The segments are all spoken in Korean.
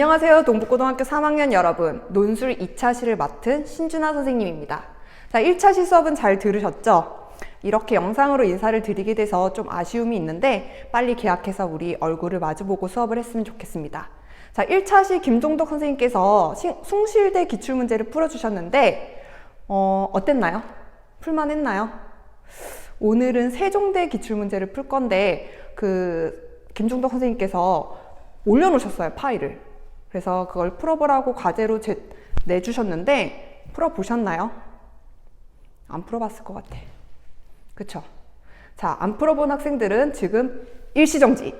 안녕하세요. 동북고등학교 3학년 여러분. 논술 2차 시를 맡은 신준아 선생님입니다. 자, 1차 시 수업은 잘 들으셨죠? 이렇게 영상으로 인사를 드리게 돼서 좀 아쉬움이 있는데 빨리 개학해서 우리 얼굴을 마주보고 수업을 했으면 좋겠습니다. 자, 1차 시 김종덕 선생님께서 숭실대 기출문제를 풀어주셨는데 어땠나요? 풀만했나요? 오늘은 세종대 기출문제를 풀 건데 김종덕 선생님께서 올려놓으셨어요, 파일을. 그래서 그걸 풀어보라고 과제로 내주셨는데 풀어보셨나요? 안 풀어봤을 것 같아. 그쵸? 자, 안 풀어본 학생들은 지금 일시정지.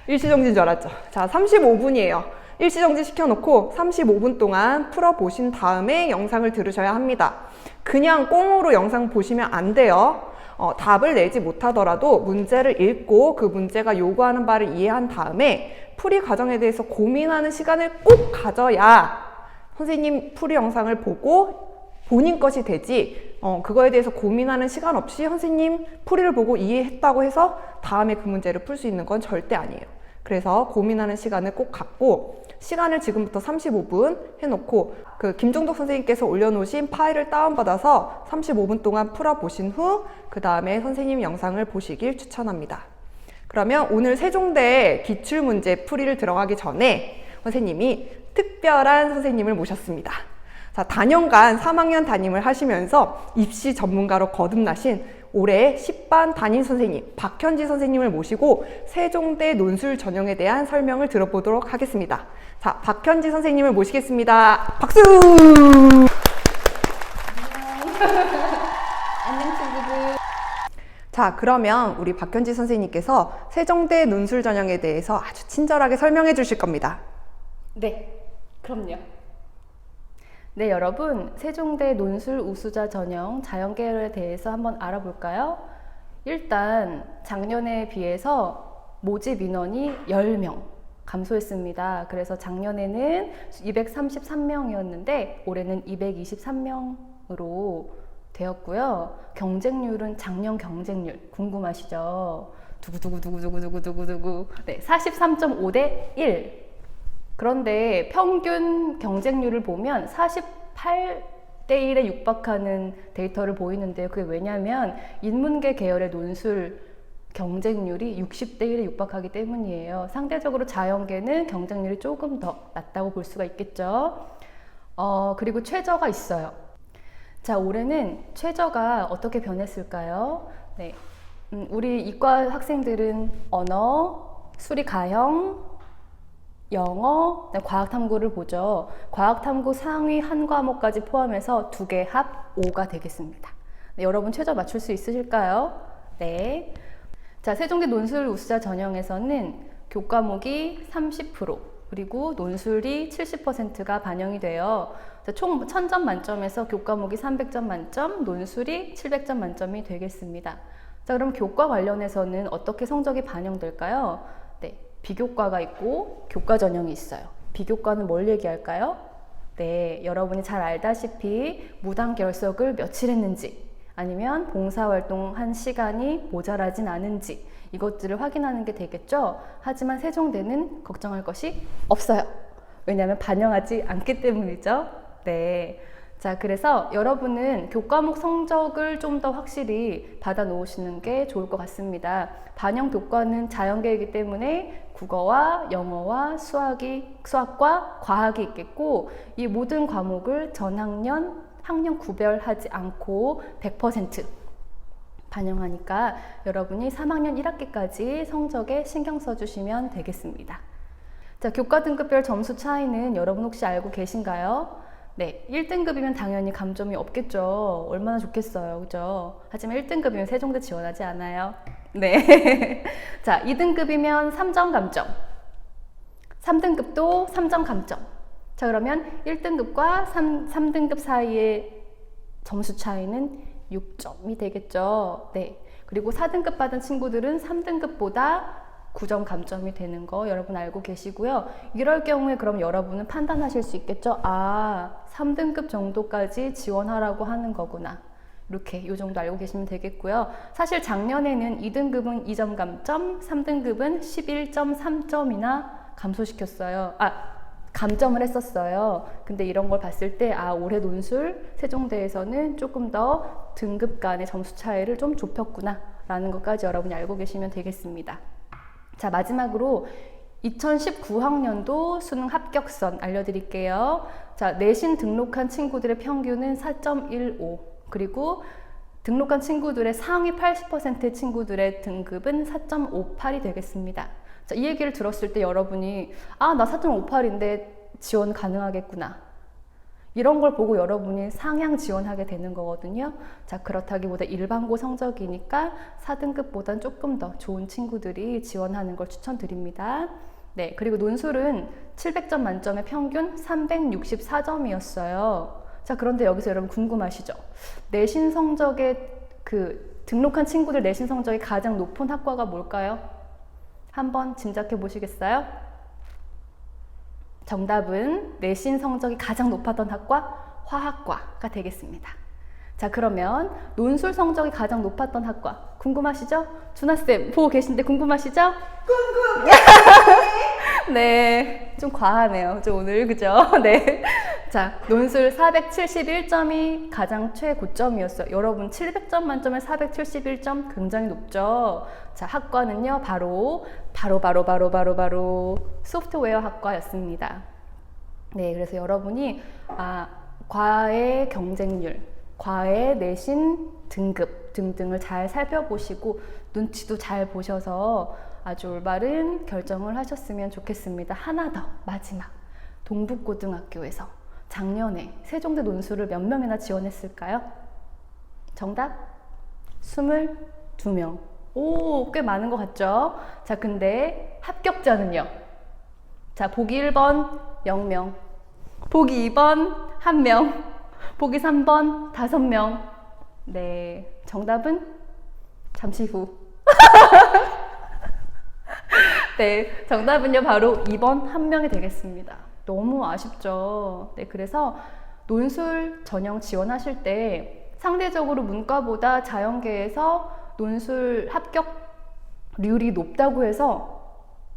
일시정지인 줄 알았죠? 자, 35분이에요. 일시정지 시켜놓고 35분 동안 풀어보신 다음에 영상을 들으셔야 합니다. 그냥 꽁으로 영상 보시면 안 돼요. 답을 내지 못하더라도 문제를 읽고 그 문제가 요구하는 바를 이해한 다음에 풀이 과정에 대해서 고민하는 시간을 꼭 가져야 선생님 풀이 영상을 보고 본인 것이 되지, 그거에 대해서 고민하는 시간 없이 선생님 풀이를 보고 이해했다고 해서 다음에 그 문제를 풀 수 있는 건 절대 아니에요. 그래서 고민하는 시간을 꼭 갖고 시간을 지금부터 35분 해놓고 김종덕 선생님께서 올려놓으신 파일을 다운받아서 35분 동안 풀어보신 후 그 다음에 선생님 영상을 보시길 추천합니다. 그러면 오늘 세종대 기출문제 풀이를 들어가기 전에 선생님이 특별한 선생님을 모셨습니다. 자, 다년간 3학년 담임을 하시면서 입시 전문가로 거듭나신 올해 10반 담임 선생님 박현지 선생님을 모시고 세종대 논술 전형에 대한 설명을 들어보도록 하겠습니다. 자, 박현지 선생님을 모시겠습니다. 박수! 안녕 친구들. 자, 그러면 우리 박현지 선생님께서 세종대 논술 전형에 대해서 아주 친절하게 설명해 주실 겁니다. 네, 그럼요. 네, 여러분, 세종대 논술 우수자 전형 자연계열에 대해서 한번 알아볼까요? 일단 작년에 비해서 모집 인원이 10명 감소했습니다. 그래서 작년에는 233명이었는데 올해는 223명으로 되었고요. 경쟁률은 작년 경쟁률 궁금하시죠? 두구두구두구두구두구두구. 네, 43.5대 1. 그런데 평균 경쟁률을 보면 48대 1에 육박하는 데이터를 보이는데요. 그게 왜냐하면 인문계 계열의 논술 경쟁률이 60대 1에 육박하기 때문이에요. 상대적으로 자연계는 경쟁률이 조금 더 낮다고 볼 수가 있겠죠. 그리고 최저가 있어요. 자, 올해는 최저가 어떻게 변했을까요? 네, 우리 이과 학생들은 언어, 수리 가형, 영어, 과학탐구를 보죠. 과학탐구 상위 한 과목까지 포함해서 2개 합 5가 되겠습니다. 네, 여러분 최저 맞출 수 있으실까요? 네. 자, 세종대 논술 우수자 전형에서는 교과목이 30%, 그리고 논술이 70%가 반영이 돼요. 총 1000점 만점에서 교과목이 300점 만점, 논술이 700점 만점이 되겠습니다. 자, 그럼 교과 관련해서는 어떻게 성적이 반영될까요? 네, 비교과가 있고 교과 전형이 있어요. 비교과는 뭘 얘기할까요? 네, 여러분이 잘 알다시피 무당 결석을 며칠 했는지, 아니면 봉사활동한 시간이 모자라진 않은지, 이것들을 확인하는 게 되겠죠. 하지만 세종대는 걱정할 것이 없어요. 왜냐하면 반영하지 않기 때문이죠. 네. 자, 그래서 여러분은 교과목 성적을 좀 더 확실히 받아 놓으시는 게 좋을 것 같습니다. 반영 교과는 자연계이기 때문에 국어와 영어와 수학과 과학이 있겠고, 이 모든 과목을 전학년, 학년 구별하지 않고 100% 반영하니까 여러분이 3학년 1학기까지 성적에 신경 써주시면 되겠습니다. 자, 교과 등급별 점수 차이는 여러분 혹시 알고 계신가요? 네, 1등급이면 당연히 감점이 없겠죠. 얼마나 좋겠어요, 그죠? 하지만 1등급이면 세종대 지원하지 않아요. 네. 자, 2등급이면 3점 감점, 3등급도 3점 감점. 자, 그러면 1등급과 3등급 사이의 점수 차이는 6점이 되겠죠. 네. 그리고 4등급 받은 친구들은 3등급보다 9점 감점이 되는 거 여러분 알고 계시고요. 이럴 경우에 그럼 여러분은 판단하실 수 있겠죠. 아, 3등급 정도까지 지원하라고 하는 거구나. 이렇게 요 정도 알고 계시면 되겠고요. 사실 작년에는 2등급은 2점 감점, 3등급은 11.3점이나 감소시켰어요. 감점을 했었어요. 근데 이런 걸 봤을 때 올해 논술 세종대에서는 조금 더 등급 간의 점수 차이를 좀 좁혔구나 라는 것까지 여러분이 알고 계시면 되겠습니다. 자, 마지막으로 2019학년도 수능 합격선 알려드릴게요. 자, 내신 등록한 친구들의 평균은 4.15, 그리고 등록한 친구들의 상위 80%의 친구들의 등급은 4.58이 되겠습니다. 자, 이 얘기를 들었을 때 여러분이 나 4.58인데 지원 가능하겠구나, 이런 걸 보고 여러분이 상향 지원하게 되는 거거든요. 자, 그렇다기보다 일반고 성적이니까 4등급보단 조금 더 좋은 친구들이 지원하는 걸 추천드립니다. 네, 그리고 논술은 700점 만점에 평균 364점이었어요. 자, 그런데 여기서 여러분 궁금하시죠? 내신 성적에 등록한 친구들 내신 성적이 가장 높은 학과가 뭘까요? 한번 짐작해 보시겠어요? 정답은 내신 성적이 가장 높았던 학과 화학과가 되겠습니다. 자, 그러면 논술 성적이 가장 높았던 학과 궁금하시죠? 준하쌤 보고 계신데 궁금하시죠? 네, 좀 과하네요. 오늘 그죠? 네. 자, 논술 471점이 가장 최고점이었어요. 여러분 700점 만점에 471점 굉장히 높죠? 자, 학과는요, 바로 소프트웨어 학과였습니다. 네, 그래서 여러분이 과외 경쟁률, 과외 내신 등급 등등을 잘 살펴보시고 눈치도 잘 보셔서 아주 올바른 결정을 하셨으면 좋겠습니다. 하나 더, 마지막. 동북고등학교에서 작년에 세종대 논술을 몇 명이나 지원했을까요? 정답? 22명. 오, 꽤 많은 것 같죠? 자, 근데 합격자는요? 자, 보기 1번 0명, 보기 2번 1명, 보기 3번 5명. 네, 정답은 잠시 후. 네, 정답은요, 바로 2번 1명이 되겠습니다. 너무 아쉽죠? 네, 그래서 논술 전형 지원하실 때 상대적으로 문과보다 자연계에서 논술 합격률이 높다고 해서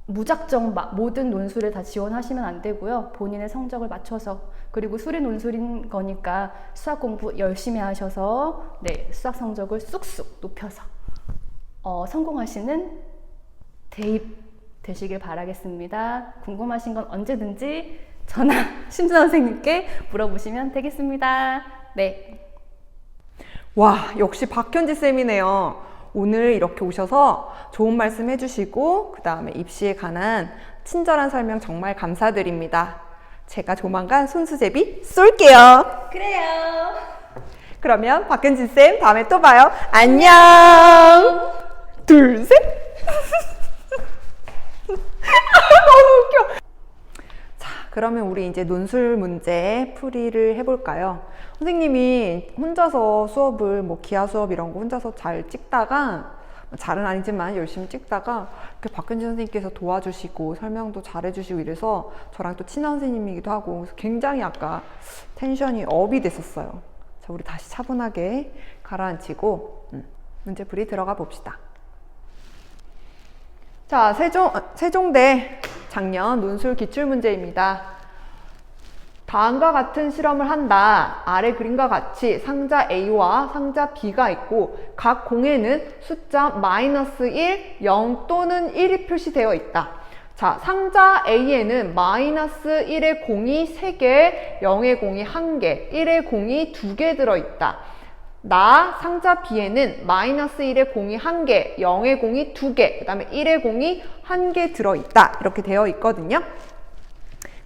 무작정 모든 논술에 다 지원하시면 안 되고요. 본인의 성적을 맞춰서, 그리고 수리 논술인 거니까 수학 공부 열심히 하셔서 네, 수학 성적을 쑥쑥 높여서 성공하시는 대입 되시길 바라겠습니다. 궁금하신 건 언제든지 전화 심준아 선생님께 물어보시면 되겠습니다. 네. 와, 역시 박현지 쌤이네요. 오늘 이렇게 오셔서 좋은 말씀 해주시고 그 다음에 입시에 관한 친절한 설명 정말 감사드립니다. 제가 조만간 손수제비 쏠게요. 그래요. 그러면 박현지 쌤 다음에 또 봐요. 안녕. 둘, 셋. 너무 웃겨. 자, 그러면 우리 이제 논술 문제 풀이를 해볼까요? 선생님이 혼자서 수업을 기하 수업 이런 거 혼자서 잘 찍다가, 잘은 아니지만 열심히 찍다가 이렇게 박현지 선생님께서 도와주시고 설명도 잘해주시고 이래서 저랑 또 친한 선생님이기도 하고 그래서 굉장히 아까 텐션이 업이 됐었어요. 자, 우리 다시 차분하게 가라앉히고 문제 풀이 들어가 봅시다. 자, 세종대 작년 논술 기출문제입니다. 다음과 같은 실험을 한다. 아래 그림과 같이 상자 A와 상자 B가 있고 각 공에는 숫자 -1, 0 또는 1이 표시되어 있다. 자, 상자 A에는 -1의 공이 3개, 0의 공이 1개, 1의 공이 2개 들어있다. 상자 B에는 -1의 공이 1개, 0의 공이 2개, 그 다음에 1의 공이 1개 들어있다. 이렇게 되어 있거든요.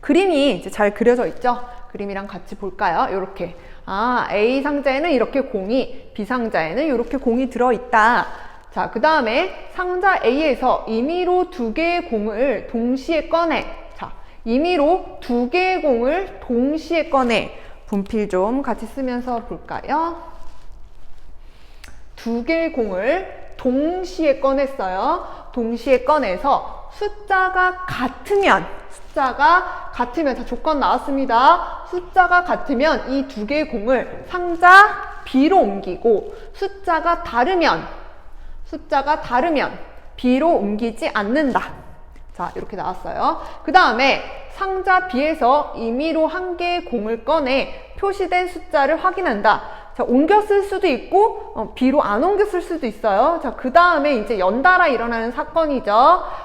그림이 이제 잘 그려져 있죠? 그림이랑 같이 볼까요? 이렇게. A 상자에는 이렇게 공이, B 상자에는 이렇게 공이 들어있다. 자, 그 다음에 상자 A에서 임의로 2개의 공을 동시에 꺼내. 자, 임의로 2개의 공을 동시에 꺼내. 분필 좀 같이 쓰면서 볼까요? 2개의 공을 동시에 꺼냈어요. 동시에 꺼내서 숫자가 같으면 자, 조건 나왔습니다. 숫자가 같으면 이 2개의 공을 상자 B로 옮기고 숫자가 다르면 B로 옮기지 않는다. 자, 이렇게 나왔어요. 그 다음에 상자 B에서 임의로 한 개의 공을 꺼내 표시된 숫자를 확인한다. 자, 옮겨 쓸 수도 있고 B로 안 옮겨 쓸 수도 있어요. 자, 그 다음에 이제 연달아 일어나는 사건이죠.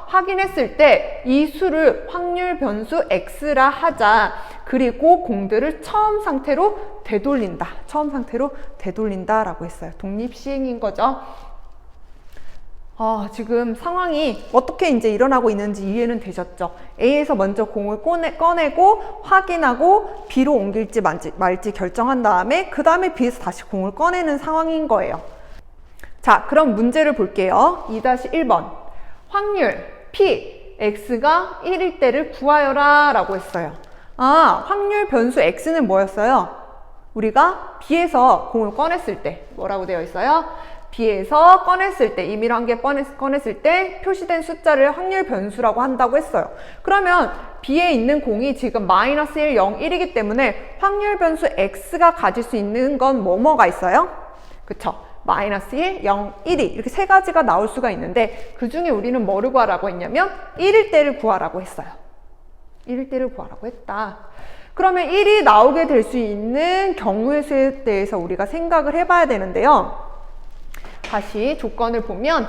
확인했을 때 이 수를 확률 변수 X라 하자. 그리고 공들을 처음 상태로 되돌린다. 라고 했어요. 독립시행인 거죠. 지금 상황이 어떻게 이제 일어나고 있는지 이해는 되셨죠? A에서 먼저 공을 꺼내고 확인하고 B로 옮길지 말지 결정한 다음에 그 다음에 B에서 다시 공을 꺼내는 상황인 거예요. 자, 그럼 문제를 볼게요. 2-1번 확률 P, X가 1일 때를 구하여라 라고 했어요. 확률 변수 X는 뭐였어요? 우리가 B에서 공을 꺼냈을 때 뭐라고 되어 있어요? B에서 꺼냈을 때, 임의로 한 개 꺼냈을 때 표시된 숫자를 확률 변수라고 한다고 했어요. 그러면 B에 있는 공이 지금 마이너스 1, 0, 1이기 때문에 확률 변수 X가 가질 수 있는 건 뭐가 있어요? 그쵸? 마이너스 1, 0, 1이 이렇게 세 가지가 나올 수가 있는데 그 중에 우리는 뭐를 구하라고 했냐면 1일 때를 구하라고 했어요. 1일 때를 구하라고 했다. 그러면 1이 나오게 될 수 있는 경우의 수에 대해서 우리가 생각을 해봐야 되는데요. 다시 조건을 보면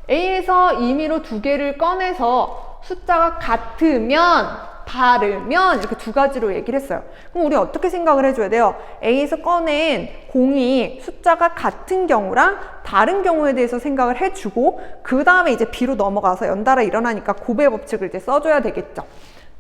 A에서 임의로 두 개를 꺼내서 숫자가 같으면 다르면 이렇게 두 가지로 얘기를 했어요. 그럼 우리 어떻게 생각을 해줘야 돼요? A에서 꺼낸 공이 숫자가 같은 경우랑 다른 경우에 대해서 생각을 해주고 그 다음에 이제 B로 넘어가서 연달아 일어나니까 곱의 법칙을 이제 써줘야 되겠죠.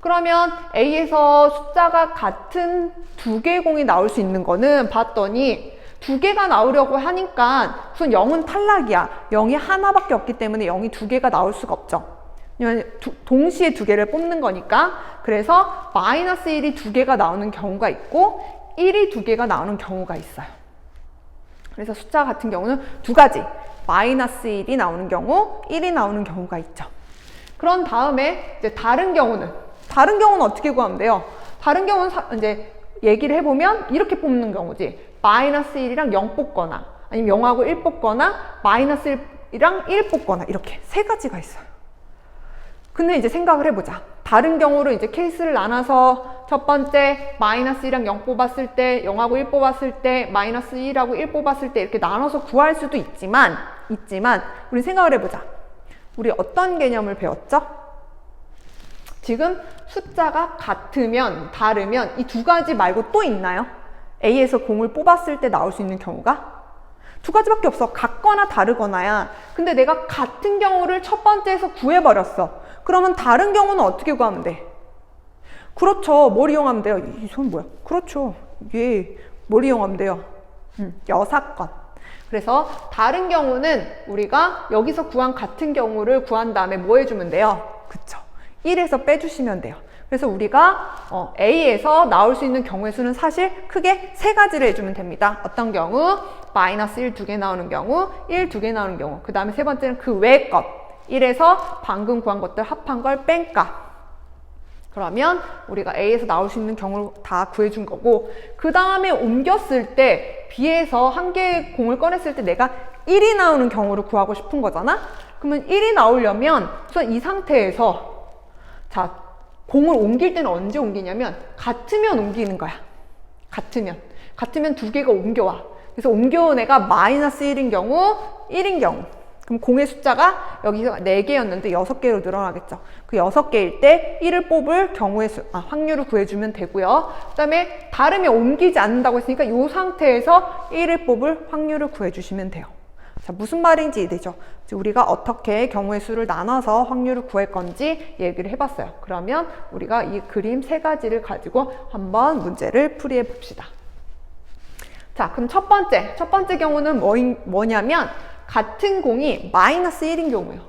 그러면 A에서 숫자가 같은 두 개의 공이 나올 수 있는 거는 봤더니 두 개가 나오려고 하니까 우선 0은 탈락이야. 0이 하나밖에 없기 때문에 0이 두 개가 나올 수가 없죠. 왜냐면 동시에 두 개를 뽑는 거니까. 그래서 마이너스 1이 두 개가 나오는 경우가 있고 1이 두 개가 나오는 경우가 있어요. 그래서 숫자 같은 경우는 두 가지. 마이너스 1이 나오는 경우, 1이 나오는 경우가 있죠. 그런 다음에 이제 다른 경우는 어떻게 구하면 돼요? 다른 경우는 이제 얘기를 해보면 이렇게 뽑는 경우지. 마이너스 1이랑 0 뽑거나 아니면 0하고 1 뽑거나 마이너스 1이랑 1 뽑거나 이렇게 세 가지가 있어요. 근데 이제 생각을 해보자. 다른 경우로 이제 케이스를 나눠서 첫 번째 마이너스 1이랑 0 뽑았을 때 0하고 1 뽑았을 때 마이너스 1하고 1 뽑았을 때 이렇게 나눠서 구할 수도 있지만 우리 생각을 해보자. 우리 어떤 개념을 배웠죠? 지금 숫자가 같으면 다르면 이 두 가지 말고 또 있나요? A에서 공을 뽑았을 때 나올 수 있는 경우가 두 가지밖에 없어. 같거나 다르거나야. 근데 내가 같은 경우를 첫 번째에서 구해버렸어. 그러면 다른 경우는 어떻게 구하면 돼? 그렇죠. 뭘 이용하면 돼요? 이 손 뭐야? 그렇죠. 뭘 이용하면 돼요? 여사건. 그래서 다른 경우는 우리가 여기서 구한 같은 경우를 구한 다음에 뭐 해주면 돼요? 그쵸. 1에서 빼주시면 돼요. 그래서 우리가 A에서 나올 수 있는 경우의 수는 사실 크게 세 가지를 해주면 됩니다. 어떤 경우? 마이너스 1 두 개 나오는 경우, 1 두 개 나오는 경우. 그 다음에 세 번째는 그 외의 것. 1에서 방금 구한 것들 합한 걸 뺀 값. 그러면 우리가 A에서 나올 수 있는 경우를 다 구해준 거고 그 다음에 옮겼을 때 B에서 한 개의 공을 꺼냈을 때 내가 1이 나오는 경우를 구하고 싶은 거잖아? 그러면 1이 나오려면 우선 이 상태에서 자, 공을 옮길 때는 언제 옮기냐면 같으면 옮기는 거야. 같으면 두 개가 옮겨와. 그래서 옮겨온 애가 마이너스 1인 경우, 1인 경우. 그럼 공의 숫자가 여기서 4개였는데 6개로 늘어나겠죠. 그 6개일 때 1을 뽑을 경우의 수, 확률을 구해주면 되고요. 그 다음에 다르면 옮기지 않는다고 했으니까 이 상태에서 1을 뽑을 확률을 구해주시면 돼요. 자, 무슨 말인지 이해되죠? 우리가 어떻게 경우의 수를 나눠서 확률을 구할 건지 얘기를 해봤어요. 그러면 우리가 이 그림 세 가지를 가지고 한번 문제를 풀이해 봅시다. 자, 그럼 첫 번째 경우는 뭐냐면 같은 공이 마이너스 1인 경우예요.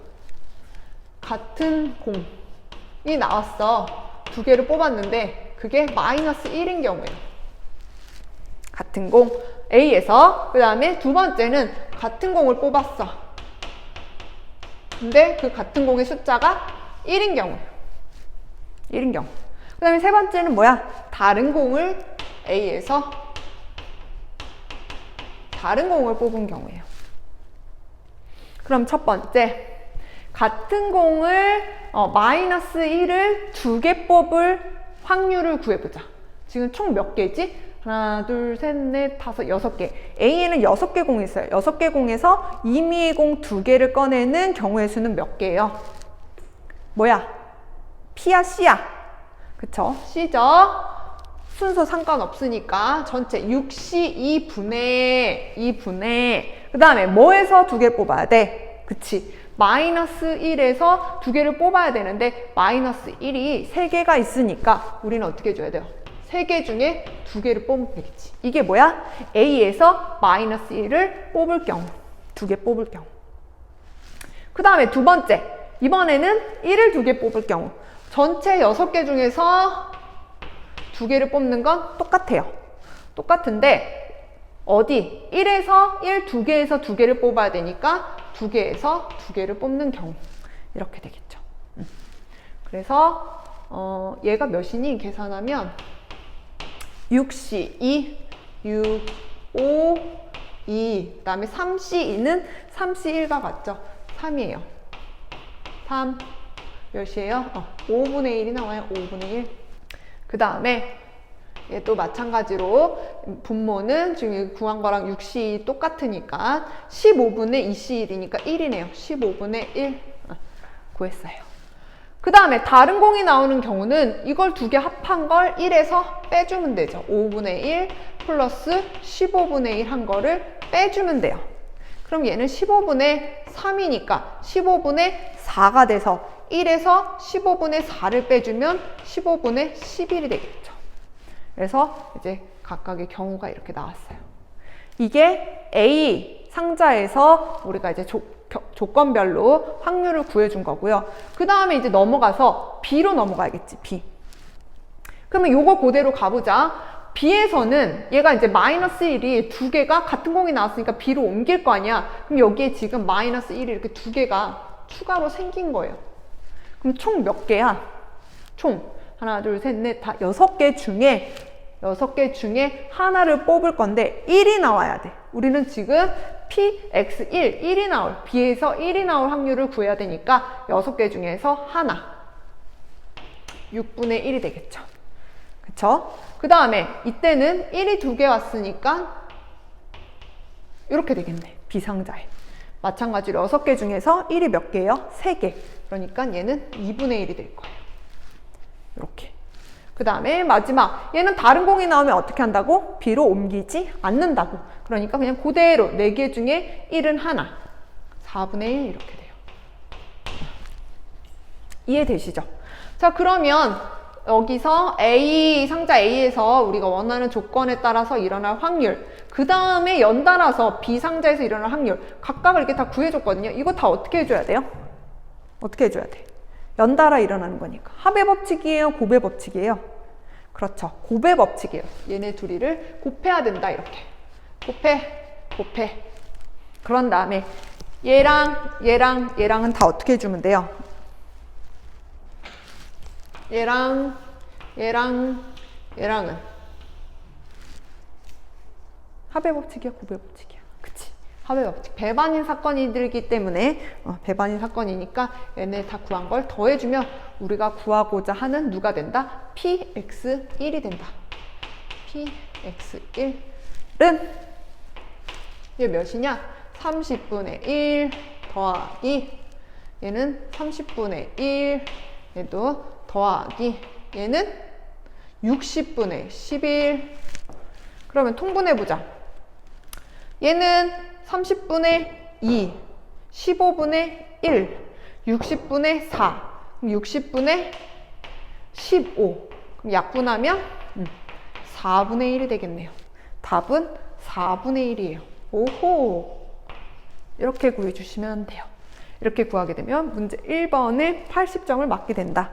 같은 공이 나왔어. 두 개를 뽑았는데 그게 마이너스 1인 경우예요. 같은 공 A에서 그 다음에 두 번째는 같은 공을 뽑았어. 근데 그 같은 공의 숫자가 1인 경우예요. 1인 경우. 그 다음에 세 번째는 뭐야? 다른 공을 A에서 다른 공을 뽑은 경우예요. 그럼 첫 번째, 같은 공을 마이너스 1을 2개 뽑을 확률을 구해보자. 지금 총 몇 개지? 하나, 둘, 셋, 넷, 다섯, 6개. A에는 6개 공이 있어요. 6개 공에서 임의의 공 2개를 꺼내는 경우의 수는 몇 개예요? 뭐야? P야, C야? 그쵸? C죠? 순서 상관없으니까 전체 6C 2분의 그 다음에 뭐에서 2개 뽑아야 돼? 그치? 마이너스 1에서 2개를 뽑아야 되는데 마이너스 1이 3개가 있으니까 우리는 어떻게 해줘야 돼요? 3개 중에 2개를 뽑으면 되겠지. 이게 뭐야? A에서 마이너스 1을 뽑을 경우, 2개 뽑을 경우. 그 다음에 두 번째, 이번에는 1을 2개 뽑을 경우. 전체 6개 중에서 2개를 뽑는 건 똑같아요. 똑같은데 어디? 1에서 1, 2개에서 2개를 뽑아야 되니까 2개에서 2개를 뽑는 경우. 이렇게 되겠죠. 그래서 얘가 몇이니? 계산하면 6C2, 6, 5, 2, 그 다음에 3C2는 3C1과 같죠? 3이에요. 3 몇이에요? 5분의 1이 나와요. 5분의 1. 그 다음에 얘도 마찬가지로 분모는 지금 구한 거랑 6C2 똑같으니까 15분의 2C1이니까 1이네요. 15분의 1 구했어요. 그 다음에 다른 공이 나오는 경우는 이걸 2개 합한 걸 1에서 빼주면 되죠. 5분의 1 플러스 15분의 1 한 거를 빼주면 돼요. 그럼 얘는 15분의 3이니까 15분의 4가 돼서 1에서 15분의 4를 빼주면 15분의 11이 되겠죠. 그래서 이제 각각의 경우가 이렇게 나왔어요. 이게 A 상자에서 우리가 이제 조건별로 확률을 구해준 거고요. 그 다음에 이제 넘어가서 B로 넘어가야겠지, B. 그러면 요거 그대로 가보자. B에서는 얘가 이제 마이너스 1이 2개가 같은 공이 나왔으니까 B로 옮길 거 아니야. 그럼 여기에 지금 마이너스 1이 이렇게 2개가 추가로 생긴 거예요. 그럼 총 몇 개야? 총 하나, 둘, 셋, 넷, 다 6개 중에 하나를 뽑을 건데 1이 나와야 돼. 우리는 지금 PX1, 1이 나올, B에서 1이 나올 확률을 구해야 되니까 6개 중에서 하나, 6분의 1이 되겠죠. 그쵸? 그 다음에 이때는 1이 2개 왔으니까 이렇게 되겠네. B상자에. 마찬가지로 6개 중에서 1이 몇 개예요? 3개. 그러니까 얘는 2분의 1이 될 거예요. 이렇게. 그 다음에 마지막, 얘는 다른 공이 나오면 어떻게 한다고? B로 옮기지 않는다고. 그러니까 그냥 그대로 4개 중에 1은 하나, 4분의 1 이렇게 돼요. 이해되시죠? 자, 그러면 여기서 상자 A에서 우리가 원하는 조건에 따라서 일어날 확률, 그 다음에 연달아서 B 상자에서 일어날 확률, 각각을 이렇게 다 구해줬거든요. 이거 다 어떻게 해줘야 돼요? 어떻게 해줘야 돼? 연달아 일어나는 거니까. 합의 법칙이에요? 곱의 법칙이에요? 그렇죠. 곱의 법칙이에요. 얘네 둘이를 곱해야 된다, 이렇게. 곱해. 그런 다음에 얘랑은 다 어떻게 해주면 돼요? 얘랑은 합의 법칙이야, 곱의 법칙이야. 그치? 합의 법칙. 배반인 사건이들기 때문에 배반인 사건이니까 얘네 다 구한 걸 더해주면 우리가 구하고자 하는 누가 된다? PX1이 된다. PX1은 얘 몇이냐? 30분의 1 더하기 얘는 30분의 1 얘도 더하기 얘는 60분의 11. 그러면 통분해보자. 얘는 30분의 2, 15분의 1, 60분의 4, 60분의 15. 그럼 약분하면 4분의 1이 되겠네요. 답은 4분의 1이에요. 오호! 이렇게 구해주시면 돼요. 이렇게 구하게 되면 문제 1번을 80점을 맞게 된다.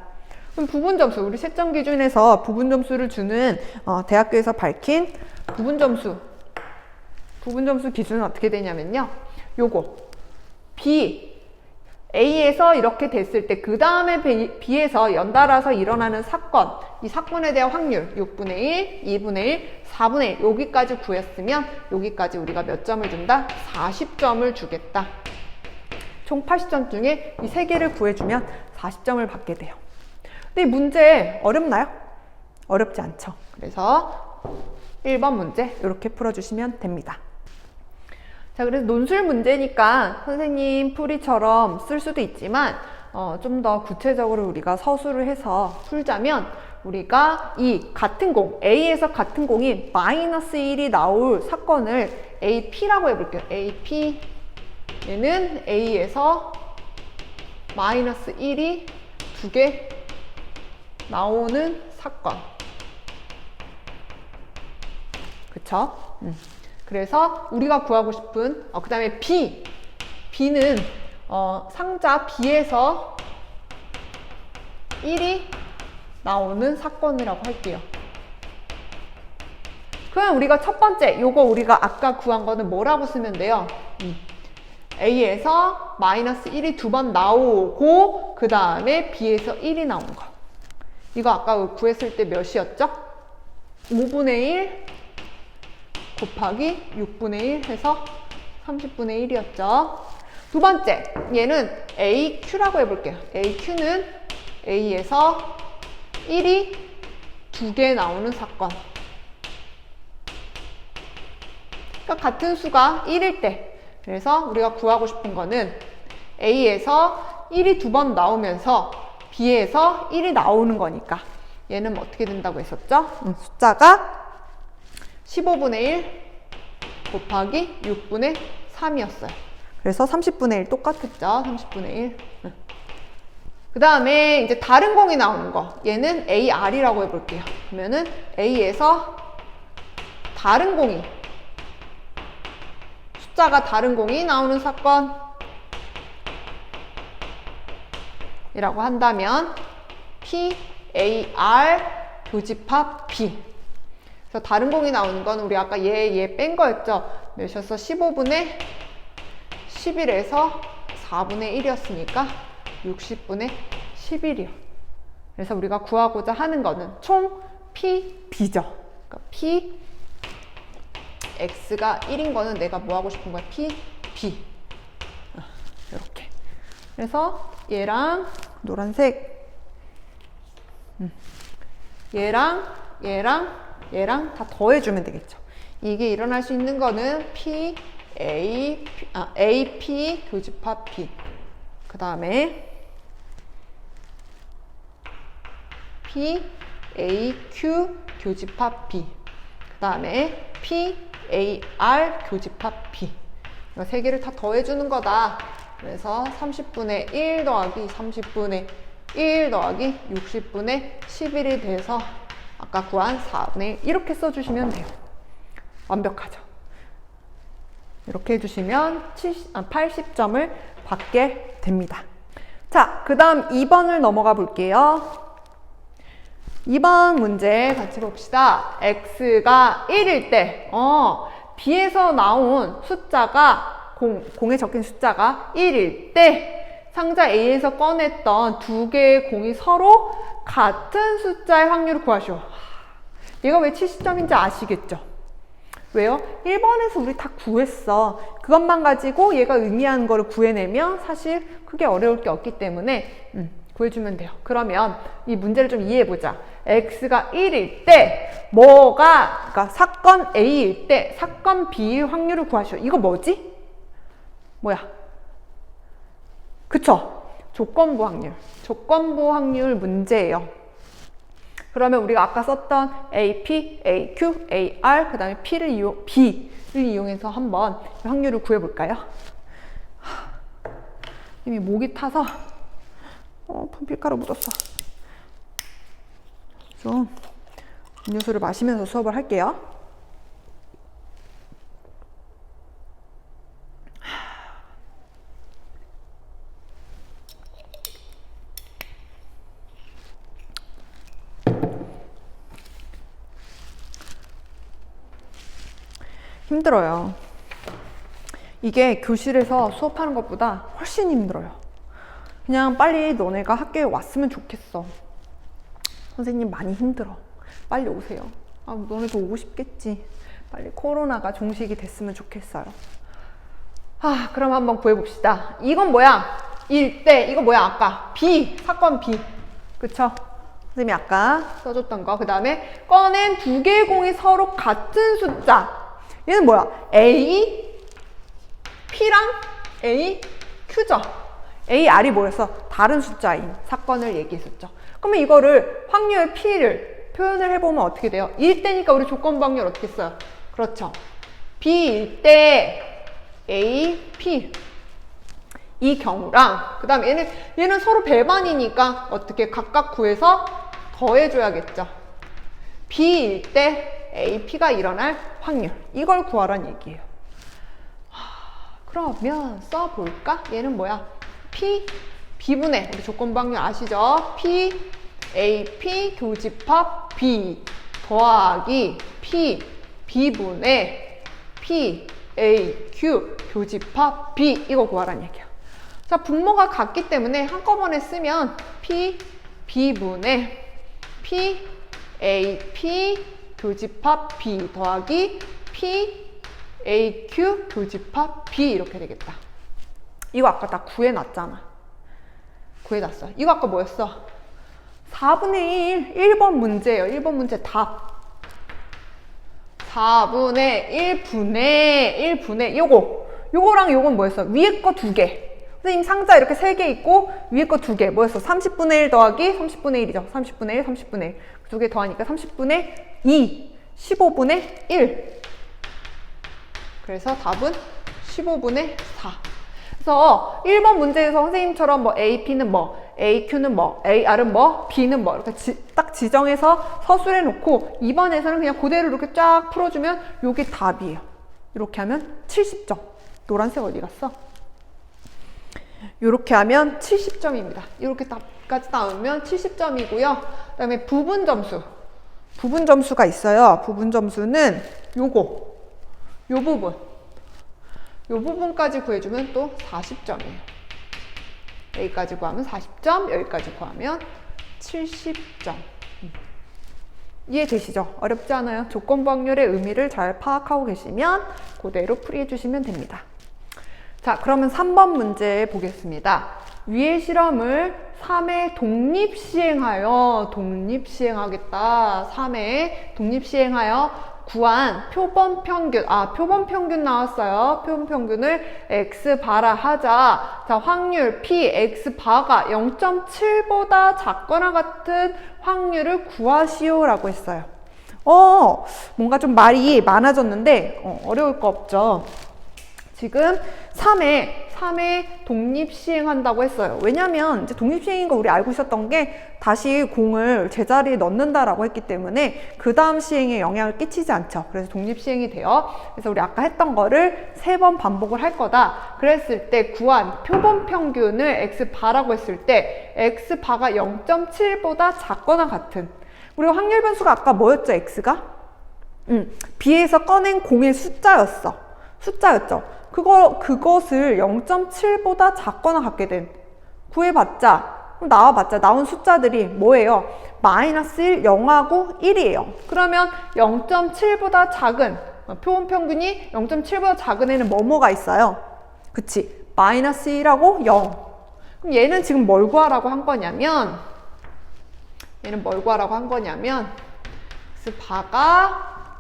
그럼 부분점수, 우리 채점 기준에서 부분점수를 주는 대학교에서 밝힌 부분점수 기준은 어떻게 되냐면요. 요거 B A에서 이렇게 됐을 때 그 다음에 B에서 연달아서 일어나는 사건, 이 사건에 대한 확률 6분의 1, 2분의 1, 4분의 1 여기까지 구했으면 여기까지 우리가 몇 점을 준다? 40점을 주겠다. 총 80점 중에 이 3개를 구해주면 40점을 받게 돼요. 근데 이 문제 어렵나요? 어렵지 않죠. 그래서 1번 문제 이렇게 풀어주시면 됩니다. 자, 그래서 논술 문제니까 선생님 풀이처럼 쓸 수도 있지만 좀 더 구체적으로 우리가 서술을 해서 풀자면 우리가 이 같은 공, A에서 같은 공이 마이너스 1이 나올 사건을 AP라고 해볼게요. AP 얘는 A에서 마이너스 1이 2개 나오는 사건. 그쵸? 그래서 우리가 구하고 싶은 그 다음에 B는 상자 B에서 1이 나오는 사건이라고 할게요. 그럼 우리가 첫 번째 요거 우리가 아까 구한 거는 뭐라고 쓰면 돼요? A에서 마이너스 1이 2번 나오고 그 다음에 B에서 1이 나온 거. 이거 아까 구했을 때 몇이었죠? 5분의 1 곱하기 6분의 1 해서 30분의 1이었죠. 두 번째, 얘는 AQ라고 해볼게요. AQ는 A에서 1이 2개 나오는 사건. 그러니까 같은 수가 1일 때. 그래서 우리가 구하고 싶은 거는 A에서 1이 2번 나오면서 B에서 1이 나오는 거니까 얘는 어떻게 된다고 했었죠? 숫자가 15분의 1 곱하기 6분의 3이었어요. 그래서 30분의 1 똑같았죠? 30분의 1. 그 다음에 이제 다른 공이 나오는 거. 얘는 AR이라고 해볼게요. 그러면은 A에서 다른 공이, 숫자가 다른 공이 나오는 사건 이라고 한다면 PAR 교집합 B. 그래서 다른 공이 나오는 건 우리 아까 얘 뺀 거였죠. 몇이었어? 15분의 11에서 4분의 1이었으니까 60분의 11이요. 그래서 우리가 구하고자 하는 거는 총 PB죠. 그러니까 P X가 1인 거는 내가 뭐 하고 싶은 거야? PB. 이렇게. 그래서 얘랑 노란색, 얘랑 다 더해주면 되겠죠. 이게 일어날 수 있는 거는 AP 교집합 B. 그 다음에 PAQ 교집합 B. 그 다음에 PAR 교집합 B. 이거 세 개를 다 더해주는 거다. 그래서 30분의 1 더하기 30분의 1 더하기 60분의 11이 돼서 아까 구한 4분의 1 이렇게 써주시면 돼요. 완벽하죠. 이렇게 해주시면 80점을 받게 됩니다. 자, 그 다음 2번을 넘어가 볼게요. 2번 문제 같이 봅시다. X가 1일 때 B에서 나온 숫자가 공에 적힌 숫자가 1일 때 상자 A에서 꺼냈던 두 개의 공이 서로 같은 숫자의 확률을 구하시오. 얘가 왜 70점인지 아시겠죠? 왜요? 1번에서 우리 다 구했어. 그것만 가지고 얘가 의미하는 거를 구해내면 사실 크게 어려울 게 없기 때문에 구해주면 돼요. 그러면 이 문제를 좀 이해해보자. X가 1일 때 그러니까 사건 A일 때 사건 B의 확률을 구하시오. 이거 뭐지? 뭐야? 그쵸? 조건부 확률 문제예요. 그러면 우리가 아까 썼던 AP, AQ, AR, 그 다음에 B를 이용해서 한번 확률을 구해볼까요? 이미 목이 타서 필가루 묻었어. 좀 음료수를 마시면서 수업을 할게요. 힘들어요. 이게 교실에서 수업하는 것보다 훨씬 힘들어요. 그냥 빨리 너네가 학교에 왔으면 좋겠어. 선생님 많이 힘들어. 빨리 오세요. 아, 너네도 오고 싶겠지. 빨리 코로나가 종식이 됐으면 좋겠어요. 아, 그럼 한번 구해봅시다. 이건 뭐야? 일대. 이거 뭐야? 아까 B. 사건 B. 그쵸? 선생님이 아까 써줬던 거. 그 다음에 꺼낸 두 개의 공이 서로 같은 숫자. 얘는 뭐야? A, P랑 A, Q죠. A, R이 뭐였어? 다른 숫자인 사건을 얘기했었죠. 그러면 이거를 확률 P를 표현을 해보면 어떻게 돼요? 1대니까 우리 조건부 확률 어떻게 써요? 그렇죠. B 1대 A, P. 이 경우랑 그 다음에 얘는 서로 배반이니까 어떻게 각각 구해서 더해줘야겠죠. B일 때 AP가 일어날 확률. 이걸 구하란 얘기예요. 그러면 써볼까? 얘는 뭐야? P, B분의 우리 조건부 확률 아시죠? P, AP 교집합 B 더하기 P, B분의 P, A, Q 교집합 B 이거 구하란 얘기야. 자, 분모가 같기 때문에 한꺼번에 쓰면 P, B분의 P, A, P 교집합 B 더하기 P, A, Q 교집합 B 이렇게 되겠다. 이거 아까 다 구해놨잖아. 구해놨어. 이거 아까 뭐였어? 4분의 1, 1번 문제예요. 1번 문제 답. 4분의 1분의 1분의 요거랑 요건 뭐였어? 위에 거 2개. 선생님 상자 이렇게 3개 있고 위에 거 2개. 뭐였어? 30분의 1 더하기 30분의 1이죠. 30분의 1, 30분의 1. 2개 더하니까 30분의 2, 15분의 1. 그래서 답은 15분의 4. 그래서 1번 문제에서 선생님처럼 뭐 AP는 뭐, AQ는 뭐, AR은 뭐, B는 뭐 이렇게 딱 지정해서 서술해 놓고 2번에서는 그냥 그대로 이렇게 쫙 풀어주면 요게 답이에요. 이렇게 하면 70점. 노란색 어디 갔어? 이렇게 하면 70점입니다. 이렇게 답까지 나오면 70점이고요. 그 다음에 부분 점수. 부분 점수가 있어요. 부분 점수는 요거. 요 부분. 요 부분까지 구해주면 또 40점이에요. 여기까지 구하면 40점, 여기까지 구하면 70점. 이해되시죠? 어렵지 않아요. 조건부 확률의 의미를 잘 파악하고 계시면 그대로 풀이해 주시면 됩니다. 자, 그러면 3번 문제 보겠습니다. 위의 실험을 3회 독립시행하여, 독립시행하겠다. 3회 독립시행하여 구한 표본 평균, 표본 평균 나왔어요. 표본 평균을 X바라 하자. 자, 확률 P, X바가 0.7보다 작거나 같은 확률을 구하시오 라고 했어요. 뭔가 좀 말이 많아졌는데, 어려울 거 없죠. 지금 3회 독립시행한다고 했어요. 왜냐면 이제 독립시행인 거 우리 알고 있었던 게 다시 공을 제자리에 넣는다라고 했기 때문에 그 다음 시행에 영향을 끼치지 않죠. 그래서 독립시행이 돼요. 그래서 우리 아까 했던 거를 3번 반복을 할 거다. 그랬을 때 구한 표본 평균을 X바라고 했을 때 X바가 0.7보다 작거나 같은, 우리가 확률 변수가 아까 뭐였죠? X가? B에서 꺼낸 공의 숫자였죠. 그것을 0.7보다 작거나 같게 된 구해봤자, 나와봤자 나온 숫자들이 뭐예요? 마이너스 1, 0하고 1이에요. 그러면 0.7보다 작은, 표본 평균이 0.7보다 작은 애는 뭐가 있어요? 그치? 마이너스 1하고 0. 그럼 얘는 지금 뭘 구하라고 한 거냐면, X바가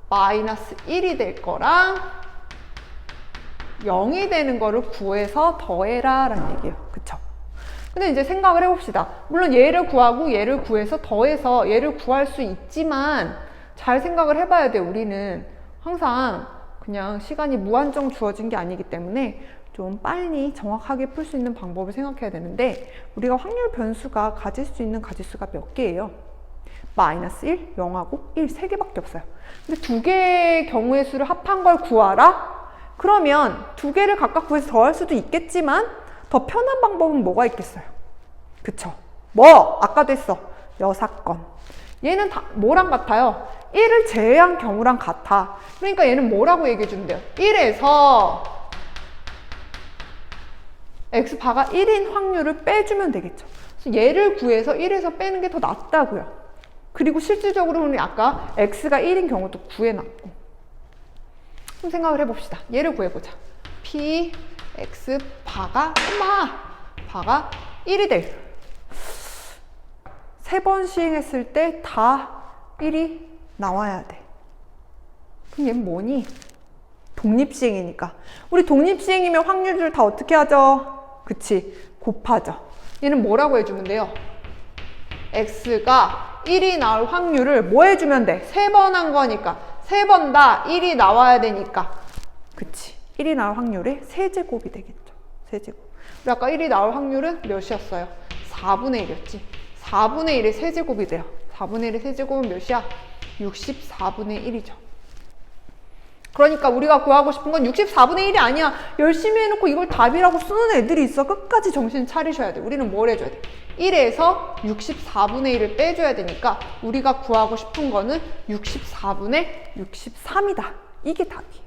마이너스 1이 될 거랑 0이 되는 거를 구해서 더해라 라는 얘기예요. 그쵸? 근데 이제 생각을 해봅시다. 물론 얘를 구하고 얘를 구해서 더해서 얘를 구할 수 있지만 잘 생각을 해봐야 돼. 우리는 항상 그냥 시간이 무한정 주어진 게 아니기 때문에 좀 빨리 정확하게 풀 수 있는 방법을 생각해야 되는데, 우리가 확률 변수가 가질 수 있는 가지수가 몇 개예요? 마이너스 1, 0하고 1, 3개밖에 없어요. 근데 2개의 경우의 수를 합한 걸 구하라? 그러면 2개를 각각 구해서 더할 수도 있겠지만 더 편한 방법은 뭐가 있겠어요? 그쵸? 아까도 했어. 여사건. 얘는 다 뭐랑 같아요? 1을 제외한 경우랑 같아. 그러니까 얘는 뭐라고 얘기해 주면 돼요? 1에서 x바가 1인 확률을 빼주면 되겠죠. 그래서 얘를 구해서 1에서 빼는 게 더 낫다고요. 그리고 실질적으로는 아까 x가 1인 경우도 구해놨고. 그럼 생각을 해봅시다. 얘를 구해보자. p x 바가 바가 1이 될. 3번 시행했을 때 다 1이 나와야 돼. 그럼 얘는 뭐니? 독립시행이니까. 우리 독립시행이면 확률을 다 어떻게 하죠? 그치, 곱하죠. 얘는 뭐라고 해주면 돼요? x가 1이 나올 확률을 뭐 해주면 돼? 3번 한 거니까 3번 다 1이 나와야 되니까. 그치, 1이 나올 확률의 세제곱이 되겠죠. 세제곱. 우리 아까 1이 나올 확률은 몇이었어요? 4분의 1이었지. 4분의 1의 세제곱이 돼요. 4분의 1의 세제곱은 몇이야? 64분의 1이죠. 그러니까 우리가 구하고 싶은 건 64분의 1이 아니야. 열심히 해놓고 이걸 답이라고 쓰는 애들이 있어. 끝까지 정신 차리셔야 돼. 우리는 뭘 해줘야 돼? 1에서 64분의 1을 빼줘야 되니까 우리가 구하고 싶은 거는 64분의 63이다. 이게 답이에요.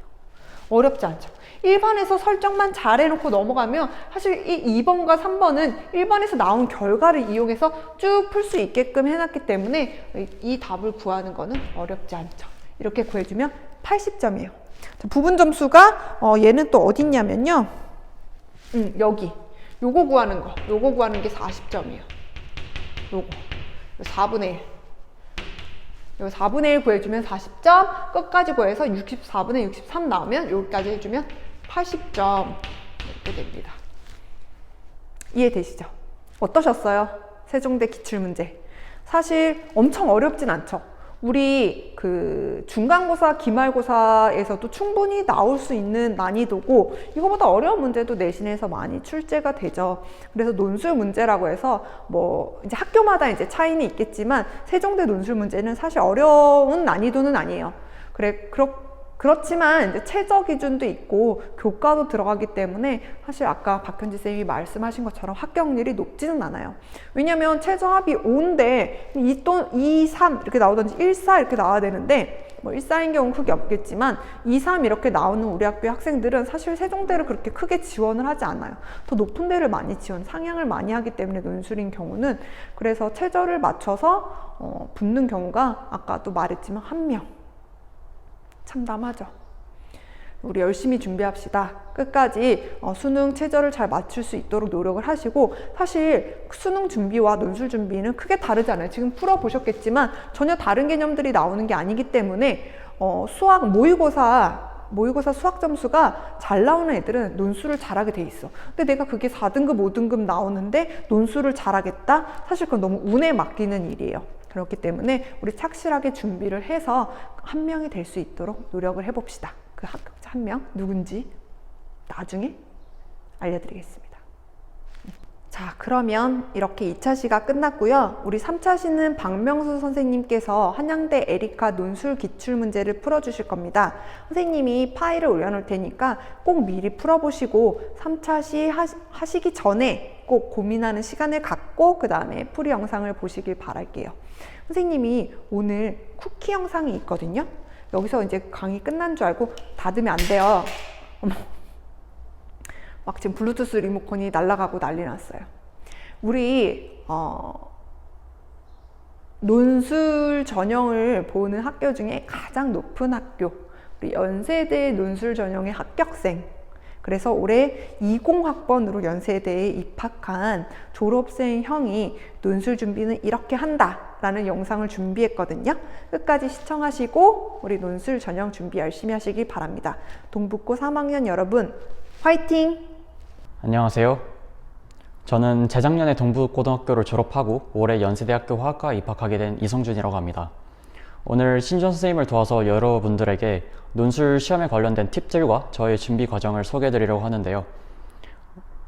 어렵지 않죠? 1번에서 설정만 잘 해놓고 넘어가면 사실 이 2번과 3번은 1번에서 나온 결과를 이용해서 쭉 풀 수 있게끔 해놨기 때문에 이 답을 구하는 거는 어렵지 않죠. 이렇게 구해주면 80점이에요. 부분 점수가 얘는 또 어디 있냐면요. 여기. 요거 구하는 거. 요거 구하는 게 40점이에요. 요거. 4분의 1. 요 4분의 1 구해주면 40점. 끝까지 구해서 64분의 63 나오면 여기까지 해주면 80점. 이렇게 됩니다. 이해되시죠? 어떠셨어요? 세종대 기출문제. 사실 엄청 어렵진 않죠. 우리 그 중간고사, 기말고사에서도 충분히 나올 수 있는 난이도고 이거보다 어려운 문제도 내신에서 많이 출제가 되죠. 그래서 논술 문제라고 해서 뭐 이제 학교마다 이제 차이는 있겠지만 세종대 논술 문제는 사실 어려운 난이도는 아니에요. 그렇지만 이제 최저 기준도 있고 교과도 들어가기 때문에 사실 아까 박현지 쌤이 말씀하신 것처럼 합격률이 높지는 않아요. 왜냐면 최저 합이 5인데 2 또는 2, 3 이렇게 나오든지 1, 4 이렇게 나와야 되는데 뭐 1, 4인 경우는 크게 없겠지만 2, 3 이렇게 나오는 우리 학교 학생들은 사실 세종대를 그렇게 크게 지원을 하지 않아요. 더 높은 데를 많이 상향을 많이 하기 때문에 논술인 경우는 그래서 최저를 맞춰서 붙는 경우가 아까도 말했지만 1명. 참담하죠. 우리 열심히 준비합시다. 끝까지 수능 최저를 잘 맞출 수 있도록 노력을 하시고 사실 수능 준비와 논술 준비는 크게 다르지 않아요. 지금 풀어보셨겠지만 전혀 다른 개념들이 나오는 게 아니기 때문에 수학 모의고사 수학 점수가 잘 나오는 애들은 논술을 잘하게 돼 있어. 근데 내가 그게 4등급, 5등급 나오는데 논술을 잘하겠다? 사실 그건 너무 운에 맡기는 일이에요. 그렇기 때문에 우리 착실하게 준비를 해서 1명이 될 수 있도록 노력을 해봅시다. 그 합격자 1명 누군지 나중에 알려드리겠습니다. 자, 그러면 이렇게 2차 시가 끝났고요. 우리 3차 시는 박명수 선생님께서 한양대 에리카 논술 기출문제를 풀어주실 겁니다. 선생님이 파일을 올려놓을 테니까 꼭 미리 풀어보시고 3차 시 하시기 전에 꼭 고민하는 시간을 갖고 그 다음에 풀이 영상을 보시길 바랄게요. 선생님이 오늘 쿠키 영상이 있거든요. 여기서 이제 강의 끝난 줄 알고 닫으면 안 돼요. 어머. 막 지금 블루투스 리모컨이 날아가고 난리 났어요. 우리 논술 전형을 보는 학교 중에 가장 높은 학교, 우리 연세대 논술 전형의 합격생. 그래서 올해 20학번으로 연세대에 입학한 졸업생 형이 논술 준비는 이렇게 한다라는 영상을 준비했거든요. 끝까지 시청하시고 우리 논술 전형 준비 열심히 하시기 바랍니다. 동북고 3학년 여러분, 화이팅! 안녕하세요. 저는 재작년에 동부고등학교를 졸업하고 올해 연세대학교 화학과 입학하게 된 이성준이라고 합니다. 오늘 신준 선생님을 도와서 여러분들에게 논술 시험에 관련된 팁들과 저의 준비 과정을 소개해 드리려고 하는데요.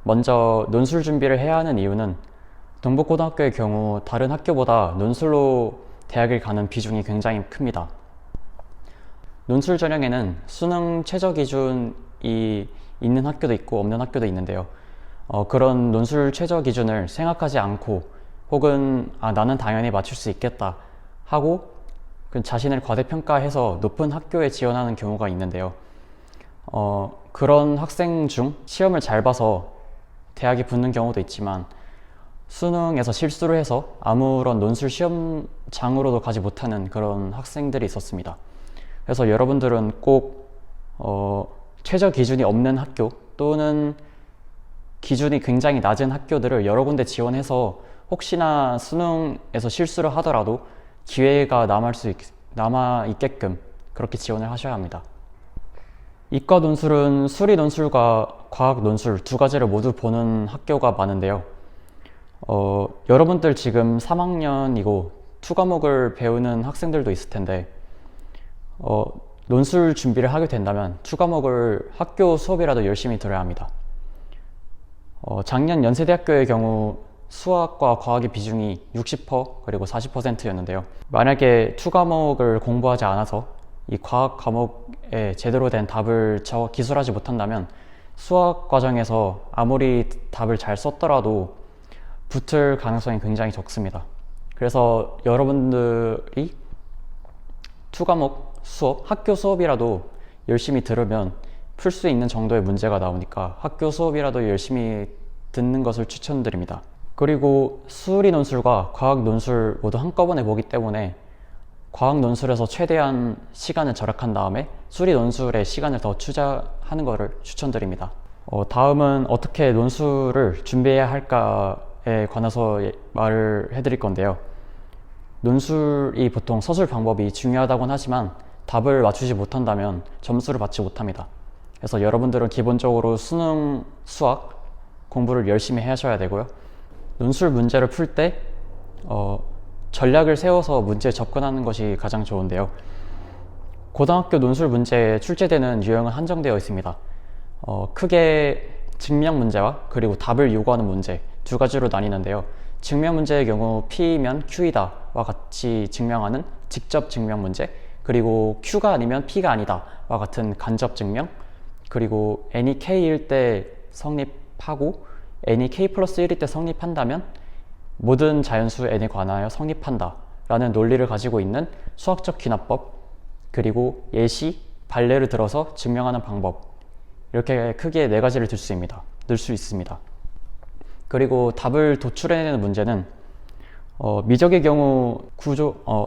먼저 논술 준비를 해야 하는 이유는 동부고등학교의 경우 다른 학교보다 논술로 대학을 가는 비중이 굉장히 큽니다. 논술 전형에는 수능 최저 기준이 있는 학교도 있고 없는 학교도 있는데요. 그런 논술 최저 기준을 생각하지 않고 혹은 나는 당연히 맞출 수 있겠다 하고 자신을 과대평가해서 높은 학교에 지원하는 경우가 있는데요. 그런 학생 중 시험을 잘 봐서 대학에 붙는 경우도 있지만 수능에서 실수를 해서 아무런 논술 시험장으로도 가지 못하는 그런 학생들이 있었습니다. 그래서 여러분들은 꼭 최저 기준이 없는 학교 또는 기준이 굉장히 낮은 학교들을 여러 군데 지원해서 혹시나 수능에서 실수를 하더라도 기회가 남아 있게끔 그렇게 지원을 하셔야 합니다. 이과 논술은 수리 논술과 과학 논술 두 가지를 모두 보는 학교가 많은데요. 여러분들 지금 3학년이고 2과목을 배우는 학생들도 있을 텐데 논술 준비를 하게 된다면 2과목을 학교 수업이라도 열심히 들어야 합니다. 작년 연세대학교의 경우 수학과 과학의 비중이 60% 그리고 40%였는데요. 만약에 2과목을 공부하지 않아서 이 과학 과목에 제대로 된 답을 기술하지 못한다면 수학 과정에서 아무리 답을 잘 썼더라도 붙을 가능성이 굉장히 적습니다. 그래서 여러분들이 2과목 수업, 학교 수업이라도 열심히 들으면 풀 수 있는 정도의 문제가 나오니까 학교 수업이라도 열심히 듣는 것을 추천드립니다. 그리고 수리 논술과 과학 논술 모두 한꺼번에 보기 때문에 과학 논술에서 최대한 시간을 절약한 다음에 수리 논술에 시간을 더 투자하는 것을 추천드립니다. 다음은 어떻게 논술을 준비해야 할까에 관해서 말을 해드릴 건데요. 논술이 보통 서술 방법이 중요하다곤 하지만 답을 맞추지 못한다면 점수를 받지 못합니다. 그래서 여러분들은 기본적으로 수능, 수학 공부를 열심히 하셔야 되고요. 논술 문제를 풀 때 전략을 세워서 문제에 접근하는 것이 가장 좋은데요. 고등학교 논술 문제에 출제되는 유형은 한정되어 있습니다. 크게 증명 문제와 그리고 답을 요구하는 문제 두 가지로 나뉘는데요. 증명 문제의 경우 P면 Q이다 와 같이 증명하는 직접 증명 문제, 그리고 Q가 아니면 P가 아니다 와 같은 간접 증명, 그리고 n이 K일 때 성립하고 n이 K 플러스 1일 때 성립한다면 모든 자연수 n에 관하여 성립한다 라는 논리를 가지고 있는 수학적 귀납법, 그리고 예시, 반례를 들어서 증명하는 방법, 이렇게 크게 네 가지를 넣을 수 있습니다. 그리고 답을 도출해내는 문제는 미적의 경우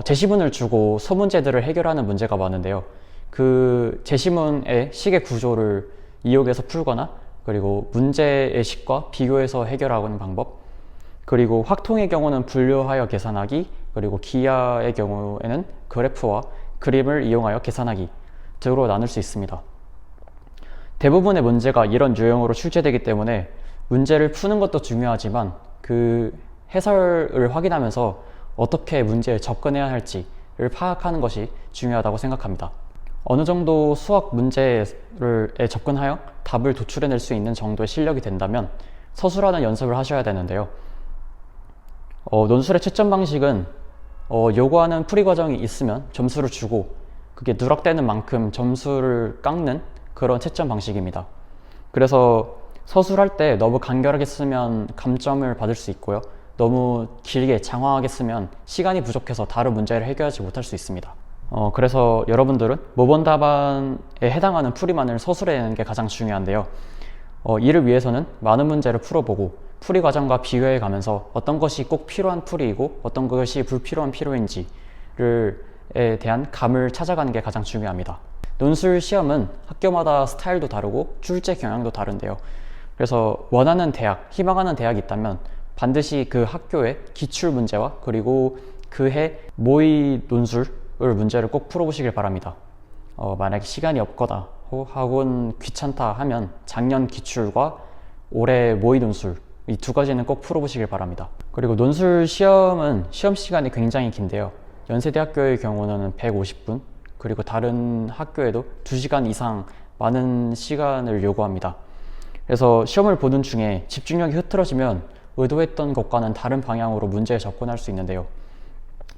제시문을 주고 소문제들을 해결하는 문제가 많은데요. 그 제시문의 식의 구조를 이용해서 풀거나, 그리고 문제의 식과 비교해서 해결하는 방법, 그리고 확통의 경우는 분류하여 계산하기, 그리고 기하의 경우에는 그래프와 그림을 이용하여 계산하기 등으로 나눌 수 있습니다. 대부분의 문제가 이런 유형으로 출제되기 때문에 문제를 푸는 것도 중요하지만 그 해설을 확인하면서 어떻게 문제에 접근해야 할지를 파악하는 것이 중요하다고 생각합니다. 어느 정도 수학 문제에 접근하여 답을 도출해낼 수 있는 정도의 실력이 된다면 서술하는 연습을 하셔야 되는데요. 논술의 채점 방식은 요구하는 풀이 과정이 있으면 점수를 주고 그게 누락되는 만큼 점수를 깎는 그런 채점 방식입니다. 그래서 서술할 때 너무 간결하게 쓰면 감점을 받을 수 있고요. 너무 길게 장황하게 쓰면 시간이 부족해서 다른 문제를 해결하지 못할 수 있습니다. 그래서 여러분들은 모범 답안에 해당하는 풀이만을 서술해내는 게 가장 중요한데요. 이를 위해서는 많은 문제를 풀어보고 풀이 과정과 비교해 가면서 어떤 것이 꼭 필요한 풀이이고 어떤 것이 불필요한 필요인지에 대한 감을 찾아가는 게 가장 중요합니다. 논술 시험은 학교마다 스타일도 다르고 출제 경향도 다른데요. 그래서 원하는 대학, 희망하는 대학이 있다면 반드시 그 학교의 기출 문제와 그리고 그해 모의 논술을 문제를 꼭 풀어보시길 바랍니다. 만약에 시간이 없거나 혹은 귀찮다 하면 작년 기출과 올해 모의 논술 이 두 가지는 꼭 풀어보시길 바랍니다. 그리고 논술 시험은 시험 시간이 굉장히 긴데요. 연세대학교의 경우는 150분, 그리고 다른 학교에도 2시간 이상 많은 시간을 요구합니다. 그래서 시험을 보는 중에 집중력이 흐트러지면 의도했던 것과는 다른 방향으로 문제에 접근할 수 있는데요.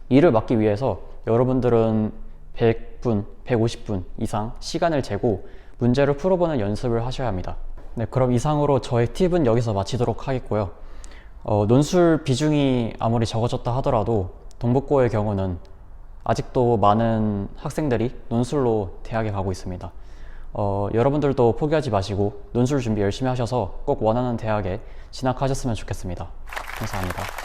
이를 막기 위해서 여러분들은 100분, 150분 이상 시간을 재고 문제를 풀어보는 연습을 하셔야 합니다. 네, 그럼 이상으로 저의 팁은 여기서 마치도록 하겠고요. 논술 비중이 아무리 적어졌다 하더라도 동북고의 경우는 아직도 많은 학생들이 논술로 대학에 가고 있습니다. 여러분들도 포기하지 마시고 논술 준비 열심히 하셔서 꼭 원하는 대학에 진학하셨으면 좋겠습니다. 감사합니다.